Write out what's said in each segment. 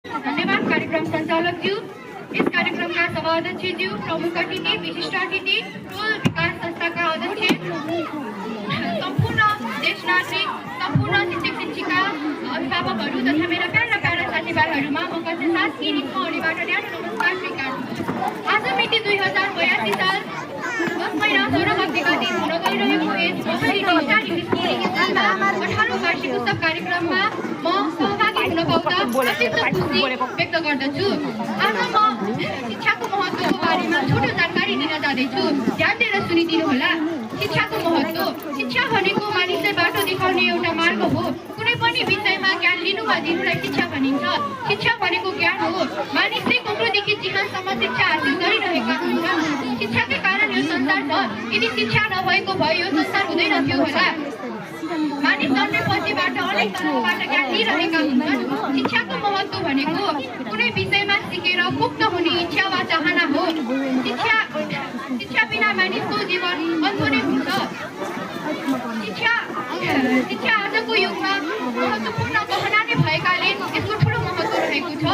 धन्यवाद कार्यक्रम सञ्चालकज्यू। इस कार्यक्रमका सभाध्यक्षज्यू, प्रमुख अतिथि, विशिष्ट अतिथि, टोल विकास संस्थाका अध्यक्ष, सम्पूर्ण देश नागरिक, सम्पूर्ण शिक्षक शिक्षिका, अभिभावकहरू तथा मेरा प्यारा साथीभाइहरूमा म कसै साथ यी निस्मौलीबाट न्यानो नमस्कार स्वीकार। आज मिति 2082 साल 10 महिना 16 गतेका दिन हुन गइरहेको यस बहरी टिस्टारी निस्मौली स्थानमा 18औं वार्षिक उत्सव कार्यक्रममा म सहभागी हुन पाउँदा अत्यन्त खुसी व्यक्त गर्दछु। आज म शिक्षाको महत्त्वको बारेमा छोटो जानकारी दिन जाँदैछु। ध्यान दिएर सुनिदिनुहोला। शिक्षाको महत्त्व। शिक्षा भनेको मानिसलाई बाटो देखाउने एउटा मार्ग हो। कुनै पनि विषयमा ज्ञान लिनु वा दिनुलाई शिक्षा भनिन्छ। शिक्षा भनेको ज्ञान हो। मानिसले कुकुरदेखि जिहानसम्म शिक्षा हासिल गरिरहेका हुन्छन्। शिक्षाकै कारण यो संसार छ। यदि शिक्षा नभएको भए यो संसार हुँदैन थियो होला। मानिस जन्मेपछिबाट अनेक तर्फबाट ज्ञान लिइरहेका हुन्छन्। शिक्षाको महत्त्व भनेको कुनै विषयमा सिकेर मुक्त हुने इच्छा वा चाहना हो। शिक्षा बिना मानिसको जीवन अधुरै हुन्छ। शिक्षा आजको युगमा महत्त्वपूर्ण गहना नै भएकाले यसको ठुलो महत्त्व रहेको छ।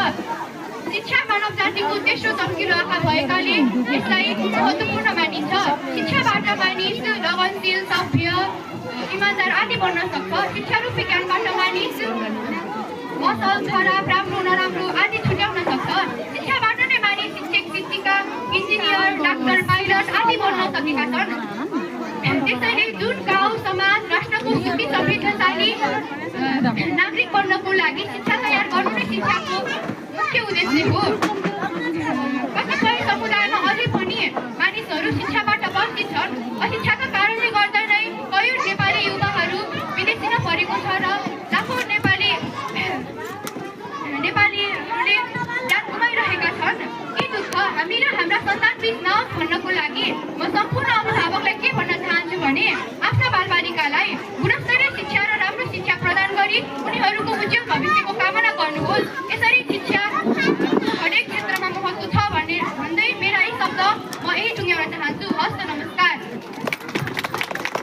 शिक्षा मानव जातिको तेस्रो चम्किलो आँखा भएकाले यसलाई महत्त्वपूर्ण मानिन्छ। शिक्षाबाट मानिस लगनशील, सभ्य, इमान्दार आदि बन्न सक्छ। शिक्षारूपी ज्ञानबाट मानिस असल, खराब, राम्रो, नराम्रो आदि छुट्याउन सक्छ। शिक्षाबाट नै मानिस शिक्षक, शिक्षिका, इन्जिनियर, डाक्टर, पाइलट आदि बन्न सकेका छन्। त्यसैले जुन गाउँ, समाज, राष्ट्रको सुखी समृद्धशाली नागरिक बन्नको लागि शिक्षा तयार गर्नु नै शिक्षाको मुख्य उद्देश्य हो। कतिपय समुदायमा अझै पनि मानिसहरू शिक्षाबाट वञ्चित छन्। अशिक्षाका कारणले गर्दा नै कयौँ नेपाली युवाहरू विदेशीमा परेको छ र लाखौँ नेपालीहरूले जात गुमाइरहेका छन्। के दुःख हामी र हाम्रा सन्तानबीच नहोस् भन्नको लागि म सम्पूर्ण अभिभावकलाई के भन्न चाहन्छु भने आफ्ना बालबालिकालाई गुणस्तरीय शिक्षा र राम्रो शिक्षा प्रदान गरी उनीहरूको उज्जवल भविष्यको कामना